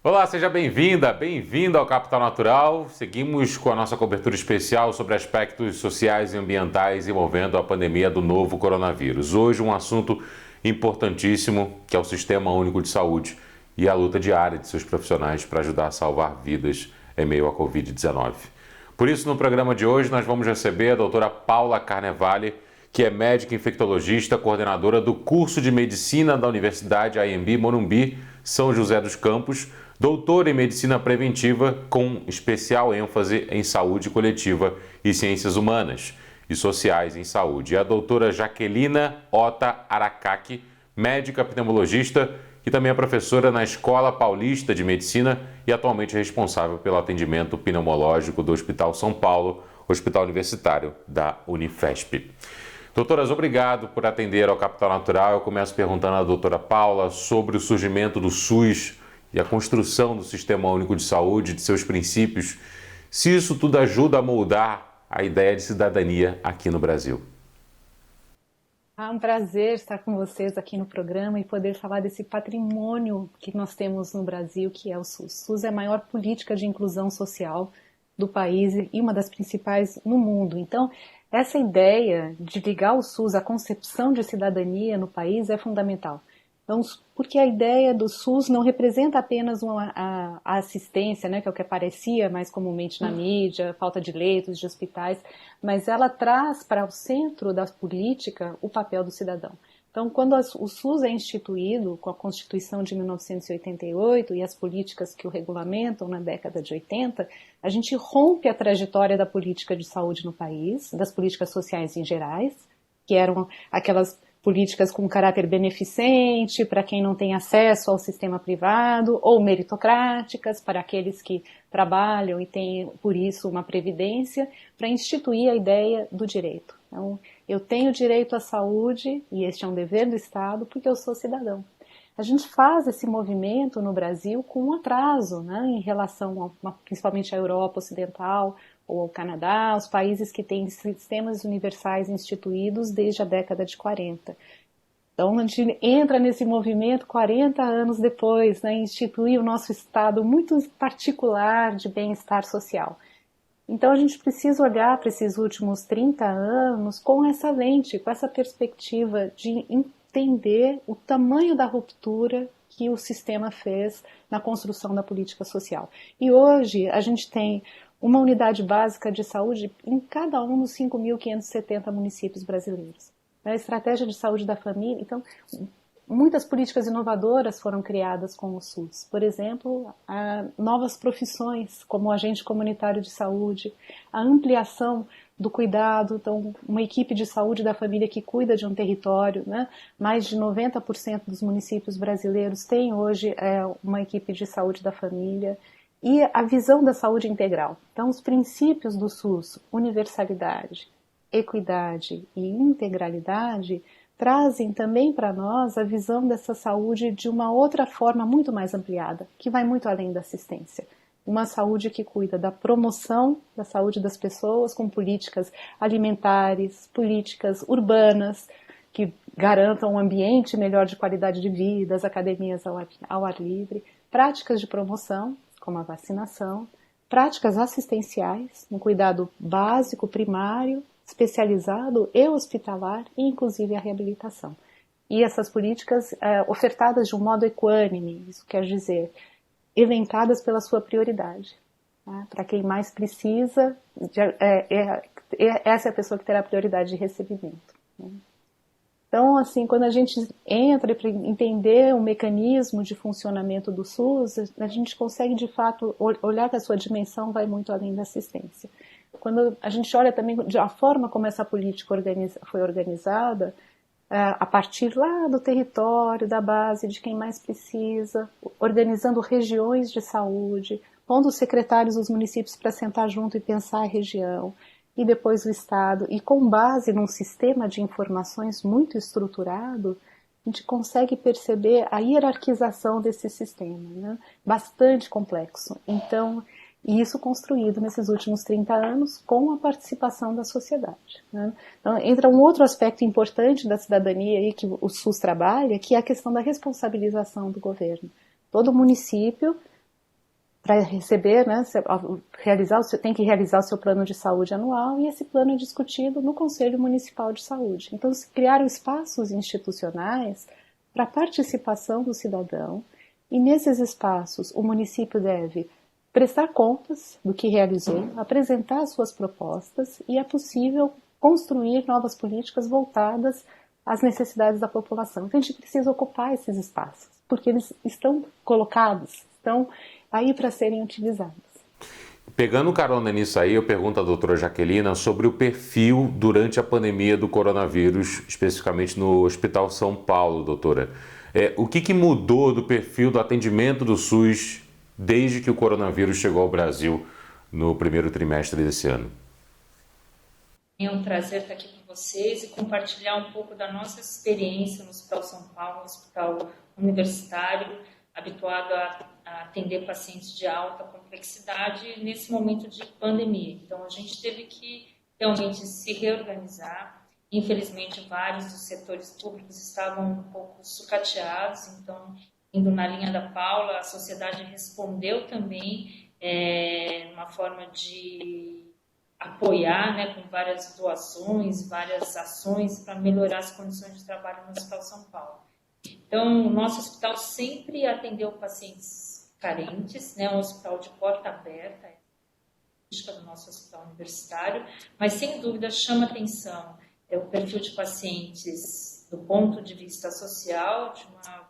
Olá, seja bem-vinda, bem-vindo ao Capital Natural. Seguimos com a nossa cobertura especial sobre aspectos sociais e ambientais envolvendo a pandemia do novo coronavírus. Hoje um assunto importantíssimo, que é o Sistema Único de Saúde e a luta diária de seus profissionais para ajudar a salvar vidas em meio à Covid-19. Por isso, no programa de hoje, nós vamos receber a doutora Paula Carnevale, que é médica infectologista, coordenadora do curso de Medicina da Universidade AMB Morumbi, São José dos Campos, doutora em Medicina Preventiva, com especial ênfase em saúde coletiva e ciências humanas e sociais em saúde. E a doutora Jaquelina Ota Aracaki, médica pneumologista e também é professora na Escola Paulista de Medicina e atualmente responsável pelo atendimento pneumológico do Hospital São Paulo, Hospital Universitário da Unifesp. Doutoras, obrigado por atender ao Capital Natural. Eu começo perguntando à doutora Paula sobre o surgimento do SUS e a construção do Sistema Único de Saúde, de seus princípios, se isso tudo ajuda a moldar a ideia de cidadania aqui no Brasil. É um prazer estar com vocês aqui no programa e poder falar desse patrimônio que nós temos no Brasil, que é o SUS. O SUS é a maior política de inclusão social do país e uma das principais no mundo. Então, essa ideia de ligar o SUS à concepção de cidadania no país é fundamental. Então, porque a ideia do SUS não representa apenas a assistência, né, que é o que aparecia mais comumente na mídia, falta de leitos, de hospitais, mas ela traz para o centro da política o papel do cidadão. Então, quando o SUS é instituído com a Constituição de 1988 e as políticas que o regulamentam na década de 80, a gente rompe a trajetória da política de saúde no país, das políticas sociais em gerais, que eram aquelas políticas com caráter beneficente para quem não tem acesso ao sistema privado, ou meritocráticas para aqueles que trabalham e têm, por isso, uma previdência, para instituir a ideia do direito. Então, eu tenho direito à saúde, e este é um dever do Estado, porque eu sou cidadão. A gente faz esse movimento no Brasil com um atraso, né, em relação principalmente à Europa Ocidental, ou ao Canadá, os países que têm sistemas universais instituídos desde a década de 40. Então, a gente entra nesse movimento 40 anos depois, né, instituir o nosso estado muito particular de bem-estar social. Então, a gente precisa olhar para esses últimos 30 anos com essa lente, com essa perspectiva de entender o tamanho da ruptura que o sistema fez na construção da política social. E hoje, a gente tem uma unidade básica de saúde em cada um dos 5.570 municípios brasileiros. A estratégia de saúde da família, então, muitas políticas inovadoras foram criadas com o SUS. Por exemplo, novas profissões, como o agente comunitário de saúde, a ampliação do cuidado, então, uma equipe de saúde da família que cuida de um território, né? Mais de 90% dos municípios brasileiros têm hoje uma equipe de saúde da família. E a visão da saúde integral. Então, os princípios do SUS, universalidade, equidade e integralidade, trazem também para nós a visão dessa saúde de uma outra forma muito mais ampliada, que vai muito além da assistência. Uma saúde que cuida da promoção da saúde das pessoas com políticas alimentares, políticas urbanas, que garantam um ambiente melhor de qualidade de vida, as academias ao ar livre, práticas de promoção, como a vacinação, práticas assistenciais, um cuidado básico, primário, especializado e hospitalar, e inclusive a reabilitação. E essas políticas ofertadas de um modo equânime, isso quer dizer, elencadas pela sua prioridade. Tá? Para quem mais precisa, essa é a pessoa que terá prioridade de recebimento. Né? Então, assim, quando a gente entra para entender o mecanismo de funcionamento do SUS, a gente consegue, de fato, olhar que a sua dimensão vai muito além da assistência. Quando a gente olha também a forma como essa política foi organizada, a partir lá do território, da base, de quem mais precisa, organizando regiões de saúde, pondo os secretários dos municípios para sentar junto e pensar a região, e depois o Estado, e com base num sistema de informações muito estruturado, a gente consegue perceber a hierarquização desse sistema, né? Bastante complexo. Então, isso construído nesses últimos 30 anos com a participação da sociedade. Né? Então, entra um outro aspecto importante da cidadania aí que o SUS trabalha, que é a questão da responsabilização do governo. Todo município para receber, né, tem que realizar o seu plano de saúde anual, e esse plano é discutido no Conselho Municipal de Saúde. Então, se criaram espaços institucionais para a participação do cidadão, e nesses espaços o município deve prestar contas do que realizou, apresentar suas propostas, e é possível construir novas políticas voltadas às necessidades da população. Então a gente precisa ocupar esses espaços, porque eles estão colocados, estão aí para serem utilizados. Pegando carona nisso aí, eu pergunto à doutora Jaquelina sobre o perfil durante a pandemia do coronavírus, especificamente no Hospital São Paulo, doutora. O que mudou do perfil do atendimento do SUS desde que o coronavírus chegou ao Brasil no primeiro trimestre desse ano? É um prazer estar aqui com vocês e compartilhar um pouco da nossa experiência no Hospital São Paulo, um hospital universitário, habituado a atender pacientes de alta complexidade nesse momento de pandemia. Então, a gente teve que realmente se reorganizar. Infelizmente, vários dos setores públicos estavam um pouco sucateados, então, indo na linha da Paula, a sociedade respondeu também uma forma de apoiar, né, com várias doações, várias ações para melhorar as condições de trabalho no Hospital São Paulo. Então, o nosso hospital sempre atendeu pacientes carentes, né, um hospital de porta aberta, é a política do nosso hospital universitário, mas sem dúvida chama atenção o perfil de pacientes do ponto de vista social, de uma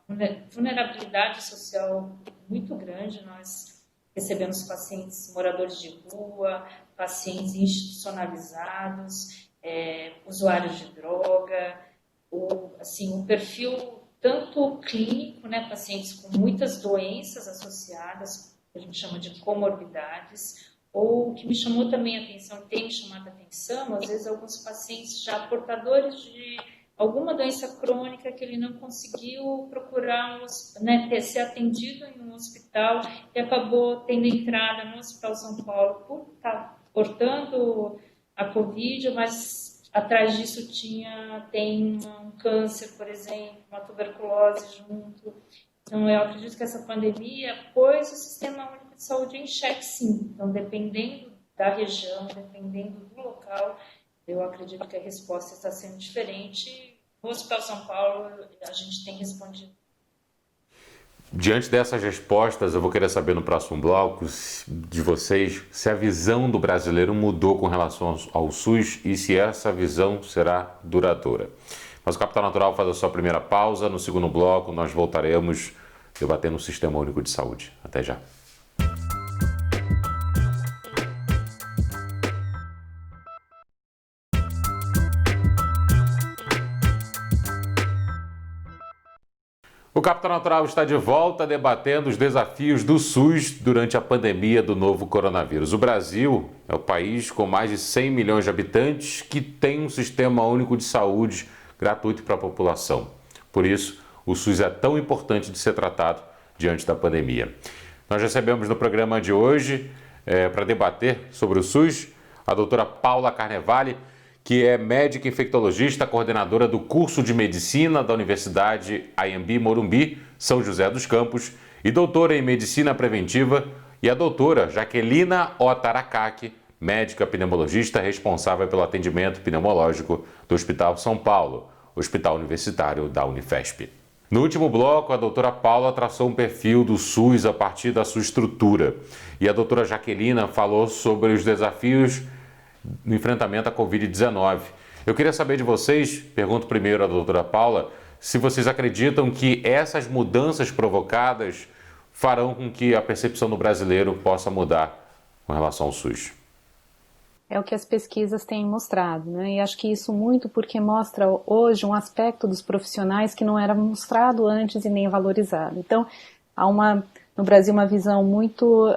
vulnerabilidade social muito grande. Nós recebemos pacientes moradores de rua, pacientes institucionalizados, usuários de droga, o perfil tanto clínico, né, pacientes com muitas doenças associadas, que a gente chama de comorbidades, ou o que me chamou também a atenção, tem me chamado a atenção, às vezes alguns pacientes já portadores de alguma doença crônica que ele não conseguiu procurar, ser atendido em um hospital e acabou tendo entrada no Hospital São Paulo por estar portando a Covid, mas atrás disso tem um câncer, por exemplo, uma tuberculose junto. Então, eu acredito que essa pandemia pôs o Sistema Único de Saúde em xeque, sim. Então, dependendo da região, dependendo do local, eu acredito que a resposta está sendo diferente. No Hospital São Paulo, a gente tem respondido. Diante dessas respostas, eu vou querer saber no próximo bloco de vocês se a visão do brasileiro mudou com relação ao SUS e se essa visão será duradoura. Mas o Capital Natural faz a sua primeira pausa. No segundo bloco, nós voltaremos debatendo o Sistema Único de Saúde. Até já. O Capital Natural está de volta debatendo os desafios do SUS durante a pandemia do novo coronavírus. O Brasil é o país com mais de 100 milhões de habitantes que tem um sistema único de saúde gratuito para a população. Por isso, o SUS é tão importante de ser tratado diante da pandemia. Nós recebemos no programa de hoje, para debater sobre o SUS, a doutora Paula Carnevale, que é médica infectologista, coordenadora do curso de medicina da Universidade Anhembi Morumbi, São José dos Campos, e doutora em medicina preventiva, e a doutora Jaquelina Otarakaki, médica pneumologista responsável pelo atendimento pneumológico do Hospital São Paulo, Hospital Universitário da Unifesp. No último bloco, a doutora Paula traçou um perfil do SUS a partir da sua estrutura, e a doutora Jaquelina falou sobre os desafios no enfrentamento à Covid-19. Eu queria saber de vocês, pergunto primeiro à doutora Paula, se vocês acreditam que essas mudanças provocadas farão com que a percepção do brasileiro possa mudar com relação ao SUS. É o que as pesquisas têm mostrado, né? E acho que isso muito porque mostra hoje um aspecto dos profissionais que não era mostrado antes e nem valorizado. Então, há no Brasil uma visão muito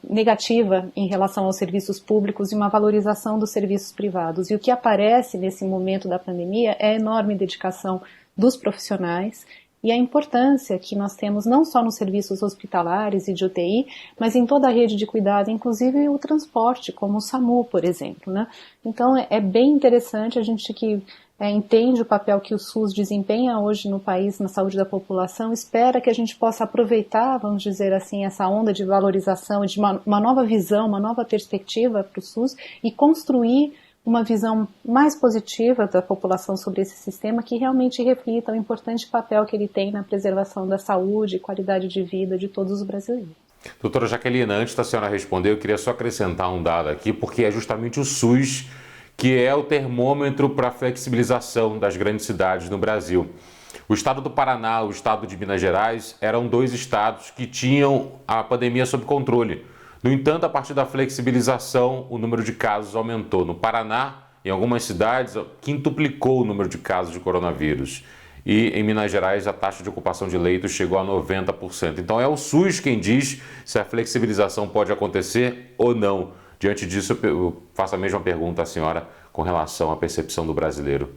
negativa em relação aos serviços públicos e uma valorização dos serviços privados. E o que aparece nesse momento da pandemia é a enorme dedicação dos profissionais e a importância que nós temos não só nos serviços hospitalares e de UTI, mas em toda a rede de cuidado, inclusive o transporte, como o SAMU, por exemplo, né? Então é bem interessante, a gente que entende o papel que o SUS desempenha hoje no país, na saúde da população, espera que a gente possa aproveitar, vamos dizer assim, essa onda de valorização, de uma nova visão, uma nova perspectiva para o SUS e construir uma visão mais positiva da população sobre esse sistema que realmente reflita o importante papel que ele tem na preservação da saúde e qualidade de vida de todos os brasileiros. Doutora Jaqueline, antes da senhora responder, eu queria só acrescentar um dado aqui, porque é justamente o SUS que é o termômetro para a flexibilização das grandes cidades no Brasil. O estado do Paraná, o estado de Minas Gerais, eram 2 estados que tinham a pandemia sob controle. No entanto, a partir da flexibilização, o número de casos aumentou. No Paraná, em algumas cidades, quintuplicou o número de casos de coronavírus. E em Minas Gerais, a taxa de ocupação de leitos chegou a 90%. Então é o SUS quem diz se a flexibilização pode acontecer ou não. Diante disso, eu faço a mesma pergunta à senhora com relação à percepção do brasileiro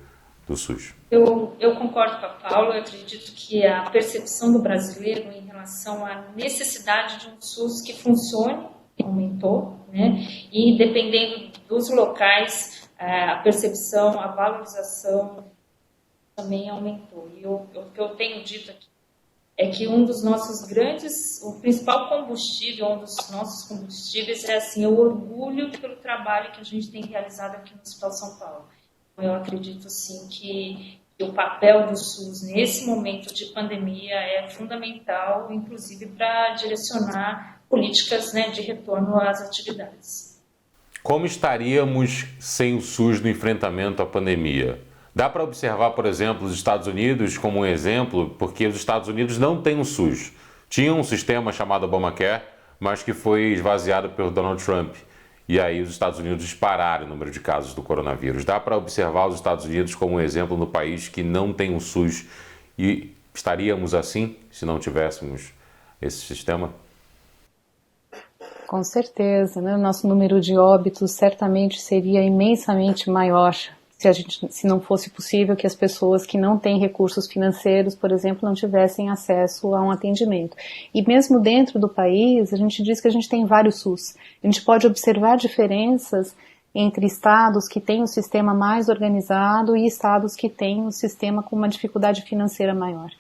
do SUS. Eu concordo com a Paula, eu acredito que a percepção do brasileiro em relação à necessidade de um SUS que funcione aumentou, né? E dependendo dos locais, a percepção, a valorização também aumentou. E o que eu tenho dito aqui é que um dos nossos o principal combustível, um dos nossos combustíveis é assim, o orgulho pelo trabalho que a gente tem realizado aqui no Hospital São Paulo. Eu acredito sim que o papel do SUS nesse momento de pandemia é fundamental, inclusive para direcionar políticas, né, de retorno às atividades. Como estaríamos sem o SUS no enfrentamento à pandemia? Dá para observar, por exemplo, os Estados Unidos como um exemplo, porque os Estados Unidos não têm um SUS. Tinham um sistema chamado Obamacare, mas que foi esvaziado pelo Donald Trump. E aí os Estados Unidos dispararam o número de casos do coronavírus. Dá para observar os Estados Unidos como um exemplo no país que não tem um SUS. E estaríamos assim se não tivéssemos esse sistema? Com certeza, né? O nosso número de óbitos certamente seria imensamente maior se não fosse possível que as pessoas que não têm recursos financeiros, por exemplo, não tivessem acesso a um atendimento. E mesmo dentro do país, a gente diz que a gente tem vários SUS. A gente pode observar diferenças entre estados que têm um sistema mais organizado e estados que têm um sistema com uma dificuldade financeira maior.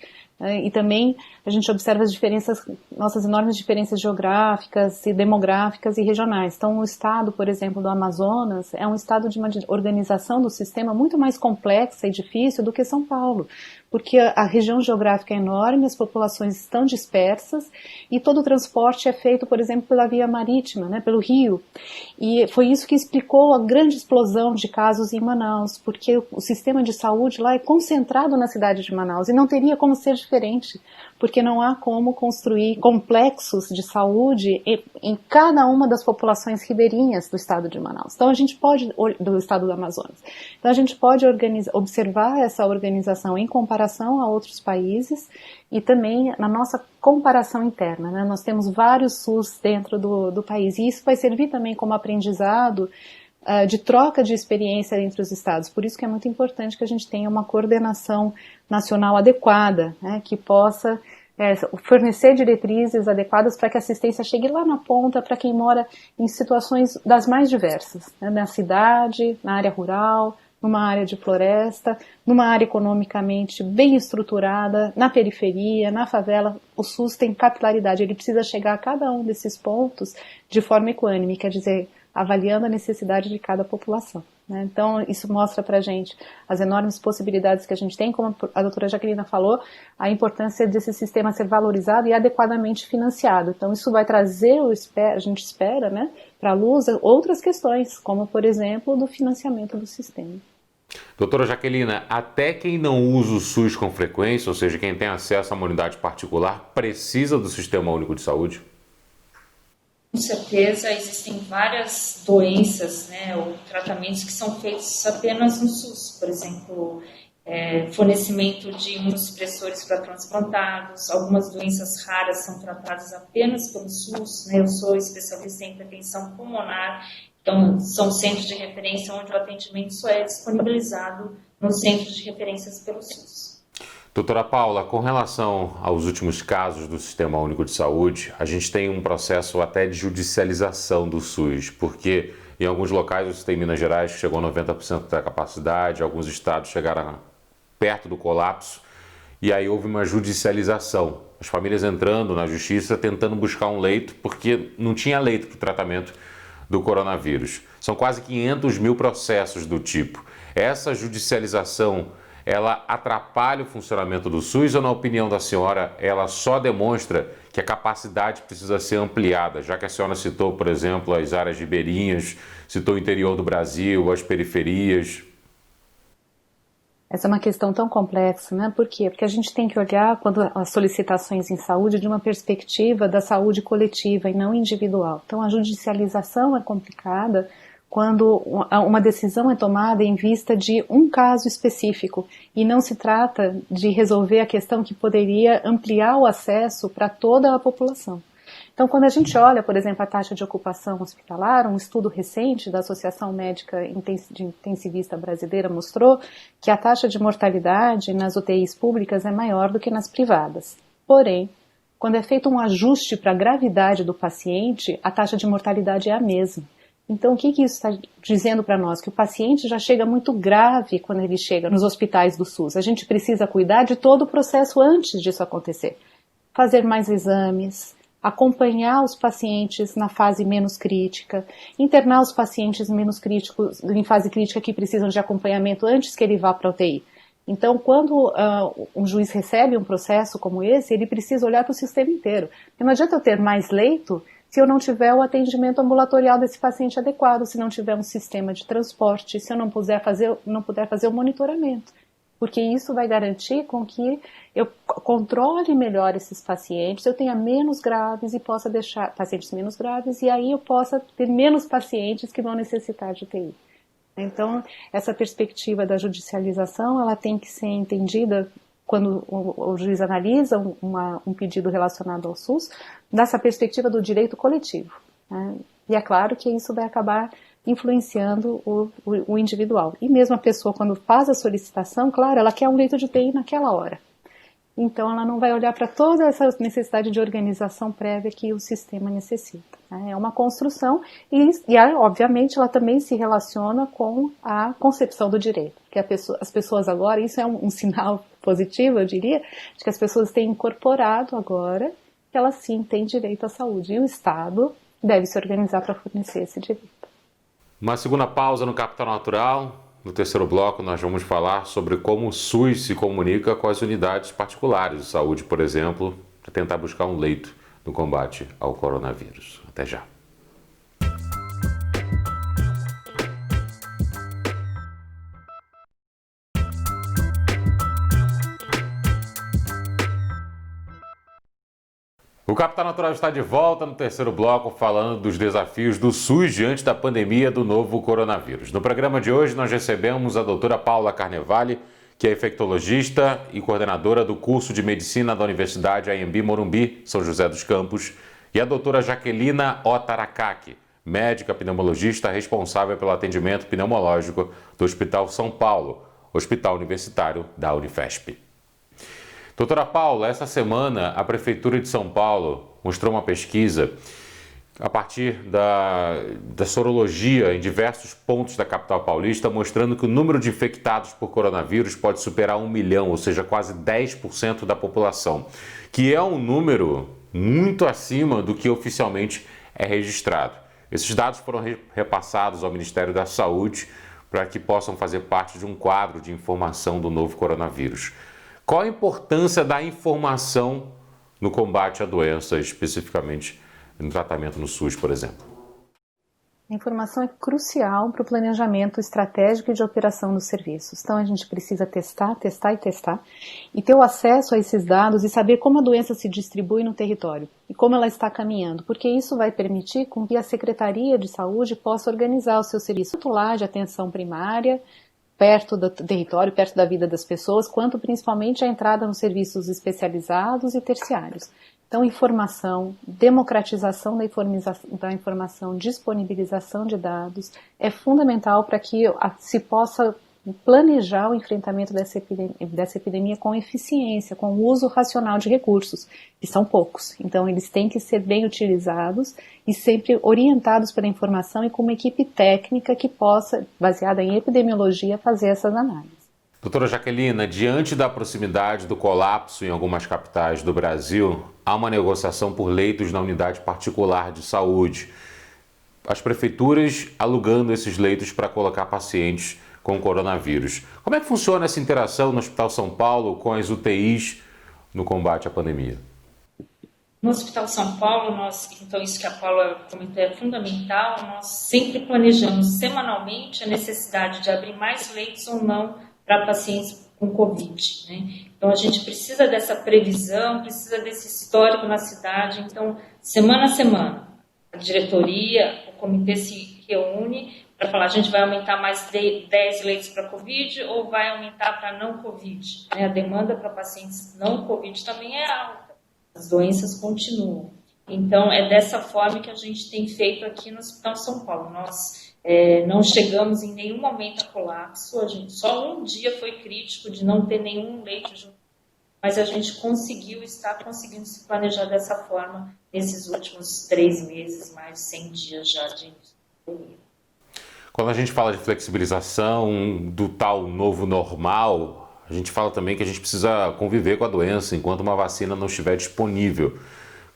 E também a gente observa as diferenças, nossas enormes diferenças geográficas e demográficas e regionais. Então, o estado, por exemplo, do Amazonas é um estado de uma organização do sistema muito mais complexa e difícil do que São Paulo, porque a região geográfica é enorme, as populações estão dispersas e todo o transporte é feito, por exemplo, pela via marítima, né, pelo rio. E foi isso que explicou a grande explosão de casos em Manaus, porque o sistema de saúde lá é concentrado na cidade de Manaus e não teria como ser diferente, porque não há como construir complexos de saúde em cada uma das populações ribeirinhas do estado de Manaus. Então a gente pode, do estado do Amazonas. Então a gente pode observar essa organização em comparação a outros países e também na nossa comparação interna, né? Nós temos vários SUS dentro do país e isso vai servir também como aprendizado de troca de experiência entre os estados. Por isso que é muito importante que a gente tenha uma coordenação nacional adequada, né, que possa fornecer diretrizes adequadas para que a assistência chegue lá na ponta para quem mora em situações das mais diversas, né, na cidade, na área rural, numa área de floresta, numa área economicamente bem estruturada, na periferia, na favela. O SUS tem capilaridade, ele precisa chegar a cada um desses pontos de forma equânime, quer dizer, avaliando a necessidade de cada população, né? Então, isso mostra pra gente as enormes possibilidades que a gente tem, como a doutora Jaqueline falou, a importância desse sistema ser valorizado e adequadamente financiado. Então, isso vai trazer, a gente espera, né, para a luz outras questões, como, por exemplo, do financiamento do sistema. Doutora Jaqueline, até quem não usa o SUS com frequência, ou seja, quem tem acesso a uma unidade particular, precisa do Sistema Único de Saúde? Com certeza, existem várias doenças, né, ou tratamentos que são feitos apenas no SUS. Por exemplo, fornecimento de imunossupressores para transplantados. Algumas doenças raras são tratadas apenas pelo SUS, né? Eu sou especialista em hipertensão pulmonar, então são centros de referência onde o atendimento só é disponibilizado nos centros de referências pelo SUS. Doutora Paula, com relação aos últimos casos do Sistema Único de Saúde, a gente tem um processo até de judicialização do SUS, porque em alguns locais, você tem Minas Gerais que chegou a 90% da capacidade, alguns estados chegaram perto do colapso, e aí houve uma judicialização. As famílias entrando na justiça tentando buscar um leito, porque não tinha leito para o tratamento do coronavírus. São quase 500 mil processos do tipo. Essa judicialização, ela atrapalha o funcionamento do SUS ou, na opinião da senhora, ela só demonstra que a capacidade precisa ser ampliada, já que a senhora citou, por exemplo, as áreas ribeirinhas, citou o interior do Brasil, as periferias? Essa é uma questão tão complexa, né? Por quê? Porque a gente tem que olhar quando as solicitações em saúde de uma perspectiva da saúde coletiva e não individual. Então a judicialização é complicada quando uma decisão é tomada em vista de um caso específico e não se trata de resolver a questão que poderia ampliar o acesso para toda a população. Então, quando a gente olha, por exemplo, a taxa de ocupação hospitalar, um estudo recente da Associação Médica de Intensivista Brasileira mostrou que a taxa de mortalidade nas UTIs públicas é maior do que nas privadas. Porém, quando é feito um ajuste para a gravidade do paciente, a taxa de mortalidade é a mesma. Então, o que isso está dizendo para nós? Que o paciente já chega muito grave quando ele chega nos hospitais do SUS. A gente precisa cuidar de todo o processo antes disso acontecer. Fazer mais exames, acompanhar os pacientes na fase menos crítica, internar os pacientes menos críticos, em fase crítica que precisam de acompanhamento antes que ele vá para a UTI. Então, quando um juiz recebe um processo como esse, ele precisa olhar para o sistema inteiro. Porque não adianta eu ter mais leito se eu não tiver o atendimento ambulatorial desse paciente adequado, se não tiver um sistema de transporte, se eu não puder fazer o monitoramento. Porque isso vai garantir com que eu controle melhor esses pacientes, eu tenha menos graves e possa deixar pacientes menos graves, e aí eu possa ter menos pacientes que vão necessitar de UTI. Então, essa perspectiva da judicialização, ela tem que ser entendida quando o juiz analisa um pedido relacionado ao SUS, dessa perspectiva do direito coletivo, né? E é claro que isso vai acabar influenciando o individual. E mesmo a pessoa, quando faz a solicitação, claro, ela quer um leito de UTI naquela hora. Então, ela não vai olhar para toda essa necessidade de organização prévia que o sistema necessita, né? É uma construção e, obviamente, ela também se relaciona com a concepção do direito. Porque as pessoas agora, isso é um sinal positivo, eu diria, de que as pessoas têm incorporado agora que elas sim têm direito à saúde. E o Estado deve se organizar para fornecer esse direito. Uma segunda pausa no Capital Natural. No terceiro bloco, nós vamos falar sobre como o SUS se comunica com as unidades particulares de saúde, por exemplo, para tentar buscar um leito no combate ao coronavírus. Até já. O Capital Natural está de volta no terceiro bloco, falando dos desafios do SUS diante da pandemia do novo coronavírus. No programa de hoje, nós recebemos a doutora Paula Carnevale, que é infectologista e coordenadora do curso de medicina da Universidade Anhembi Morumbi, São José dos Campos, e a doutora Jaquelina Otarakaki, médica pneumologista responsável pelo atendimento pneumológico do Hospital São Paulo, Hospital Universitário da Unifesp. Doutora Paula, essa semana a Prefeitura de São Paulo mostrou uma pesquisa a partir da sorologia em diversos pontos da capital paulista, mostrando que o número de infectados por coronavírus pode superar 1 milhão, ou seja, quase 10% da população, que é um número muito acima do que oficialmente é registrado. Esses dados foram repassados ao Ministério da Saúde para que possam fazer parte de um quadro de informação do novo coronavírus. Qual a importância da informação no combate à doença, especificamente no tratamento no SUS, por exemplo? A informação é crucial para o planejamento estratégico e de operação dos serviços. Então a gente precisa testar e ter o acesso a esses dados e saber como a doença se distribui no território e como ela está caminhando, porque isso vai permitir com que a Secretaria de Saúde possa organizar o seu serviço, tanto lá de atenção primária, perto do território, perto da vida das pessoas, quanto principalmente a entrada nos serviços especializados e terciários. Então, informação, democratização da informação, disponibilização de dados é fundamental para que se possa planejar o enfrentamento dessa epidemia com eficiência, com o uso racional de recursos, que são poucos. Então, eles têm que ser bem utilizados e sempre orientados pela informação e com uma equipe técnica que possa, baseada em epidemiologia, fazer essas análises. Doutora Jaquelina, diante da proximidade do colapso em algumas capitais do Brasil, há uma negociação por leitos na unidade particular de saúde. As prefeituras alugando esses leitos para colocar pacientes com coronavírus. Como é que funciona essa interação no Hospital São Paulo com as UTIs no combate à pandemia? No Hospital São Paulo, então isso que a Paula comentou é fundamental, nós sempre planejamos semanalmente a necessidade de abrir mais leitos ou não para pacientes com Covid, né? Então a gente precisa dessa previsão, precisa desse histórico na cidade, então semana a semana a diretoria, o comitê se reúne para falar, a gente vai aumentar mais 10 leitos para Covid ou vai aumentar para não Covid, né? A demanda para pacientes não Covid também é alta, as doenças continuam. Então é dessa forma que a gente tem feito aqui no Hospital São Paulo. Nós não chegamos em nenhum momento a colapso, só um dia foi crítico de não ter nenhum leito junto, mas a gente está conseguindo se planejar dessa forma nesses últimos 3 meses, mais de 100 dias já de pandemia. Quando a gente fala de flexibilização do tal novo normal, a gente fala também que a gente precisa conviver com a doença enquanto uma vacina não estiver disponível.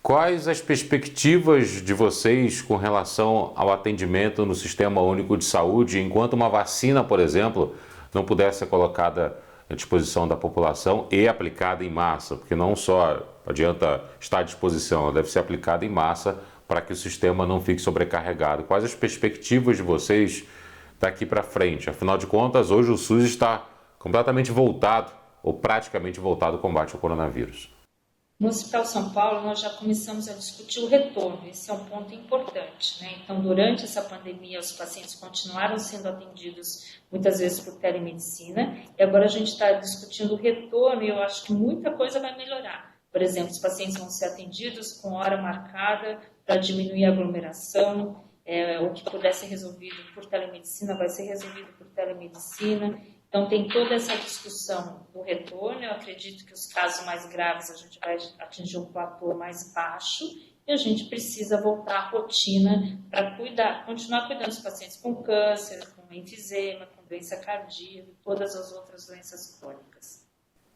Quais as perspectivas de vocês com relação ao atendimento no Sistema Único de Saúde, enquanto uma vacina, por exemplo, não puder ser colocada à disposição da população e aplicada em massa? Porque não só adianta estar à disposição, ela deve ser aplicada em massa para que o sistema não fique sobrecarregado. Quais as perspectivas de vocês daqui para frente? Afinal de contas, hoje o SUS está completamente voltado, ou praticamente voltado ao combate ao coronavírus. No Hospital São Paulo, nós já começamos a discutir o retorno, esse é um ponto importante, né? Então, durante essa pandemia, os pacientes continuaram sendo atendidos muitas vezes por telemedicina, e agora a gente está discutindo o retorno, e eu acho que muita coisa vai melhorar. Por exemplo, os pacientes vão ser atendidos com hora marcada para diminuir a aglomeração, o que puder ser resolvido por telemedicina vai ser resolvido por telemedicina. Então, tem toda essa discussão do retorno. Eu acredito que os casos mais graves a gente vai atingir um platô mais baixo e a gente precisa voltar à rotina para continuar cuidando dos pacientes com câncer, com enfisema, com doença cardíaca e todas as outras doenças crônicas.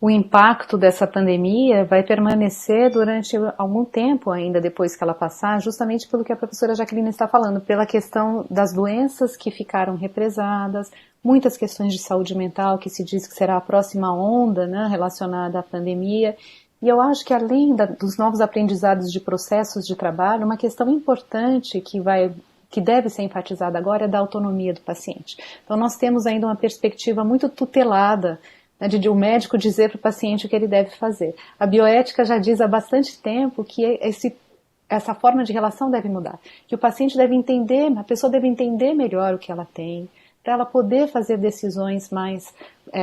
O impacto dessa pandemia vai permanecer durante algum tempo ainda depois que ela passar, justamente pelo que a professora Jaquelina está falando, pela questão das doenças que ficaram represadas, muitas questões de saúde mental que se diz que será a próxima onda, né, relacionada à pandemia. E eu acho que além dos novos aprendizados de processos de trabalho, uma questão importante que deve ser enfatizada agora é da autonomia do paciente. Então nós temos ainda uma perspectiva muito tutelada, né, de o médico dizer para o paciente o que ele deve fazer. A bioética já diz há bastante tempo que essa forma de relação deve mudar, que o paciente deve entender, a pessoa deve entender melhor o que ela tem, para ela poder fazer decisões mais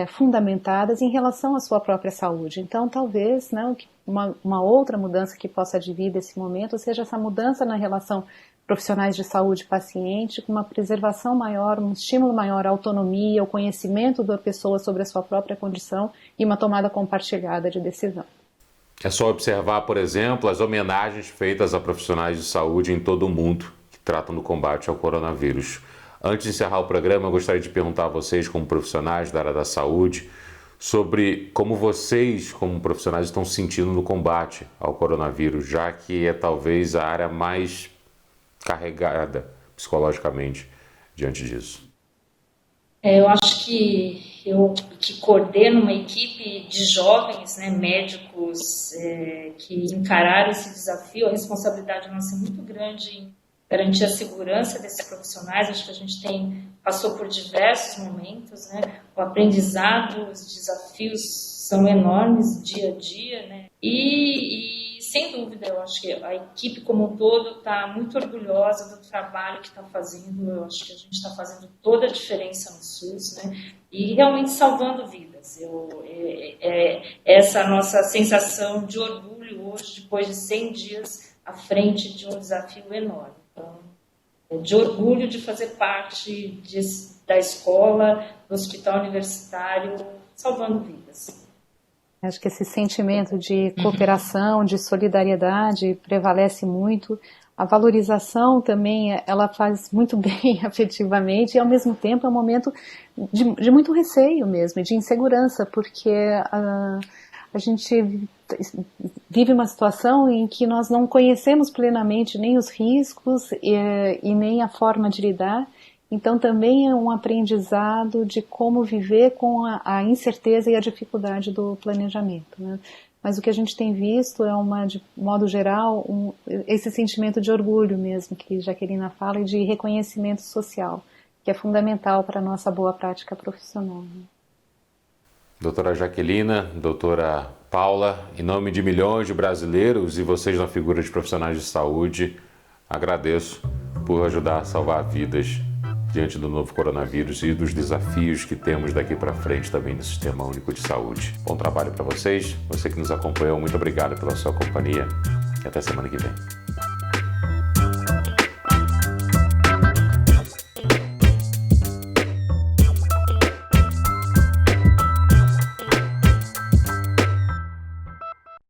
fundamentadas em relação à sua própria saúde. Então, talvez, né, uma outra mudança que possa advir desse momento seja essa mudança na relação profissionais de saúde paciente, com uma preservação maior, um estímulo maior à autonomia, ao conhecimento da pessoa sobre a sua própria condição e uma tomada compartilhada de decisão. É só observar, por exemplo, as homenagens feitas a profissionais de saúde em todo o mundo que tratam do combate ao coronavírus. Antes de encerrar o programa, eu gostaria de perguntar a vocês, como profissionais da área da saúde, sobre como vocês, como profissionais, estão se sentindo no combate ao coronavírus, já que é talvez a área mais carregada psicologicamente diante disso. Eu acho que eu que coordeno uma equipe de jovens, né, médicos que encararam esse desafio, a responsabilidade nossa é muito grande em garantir a segurança desses profissionais. Acho que a gente passou por diversos momentos, né, o aprendizado, os desafios são enormes dia a dia, né, e sem dúvida, eu acho que a equipe como um todo está muito orgulhosa do trabalho que está fazendo. Eu acho que a gente está fazendo toda a diferença no SUS, né? E realmente salvando vidas. Essa nossa sensação de orgulho hoje, depois de 100 dias à frente de um desafio enorme. Então, de orgulho de fazer parte da escola, no hospital universitário, salvando vidas. Acho que esse sentimento de cooperação, de solidariedade prevalece muito. A valorização também, ela faz muito bem afetivamente e ao mesmo tempo é um momento de muito receio mesmo, de insegurança, porque a gente vive uma situação em que nós não conhecemos plenamente nem os riscos e nem a forma de lidar. Então também é um aprendizado de como viver com a incerteza e a dificuldade do planejamento, né? Mas o que a gente tem visto é de modo geral, esse sentimento de orgulho mesmo, que Jaquelina fala, e de reconhecimento social, que é fundamental para a nossa boa prática profissional, né? Doutora Jaquelina, doutora Paula, em nome de milhões de brasileiros e vocês na figura de profissionais de saúde, agradeço por ajudar a salvar vidas diante do novo coronavírus e dos desafios que temos daqui para frente também no Sistema Único de Saúde. Bom trabalho para vocês, você que nos acompanhou, muito obrigado pela sua companhia e até semana que vem.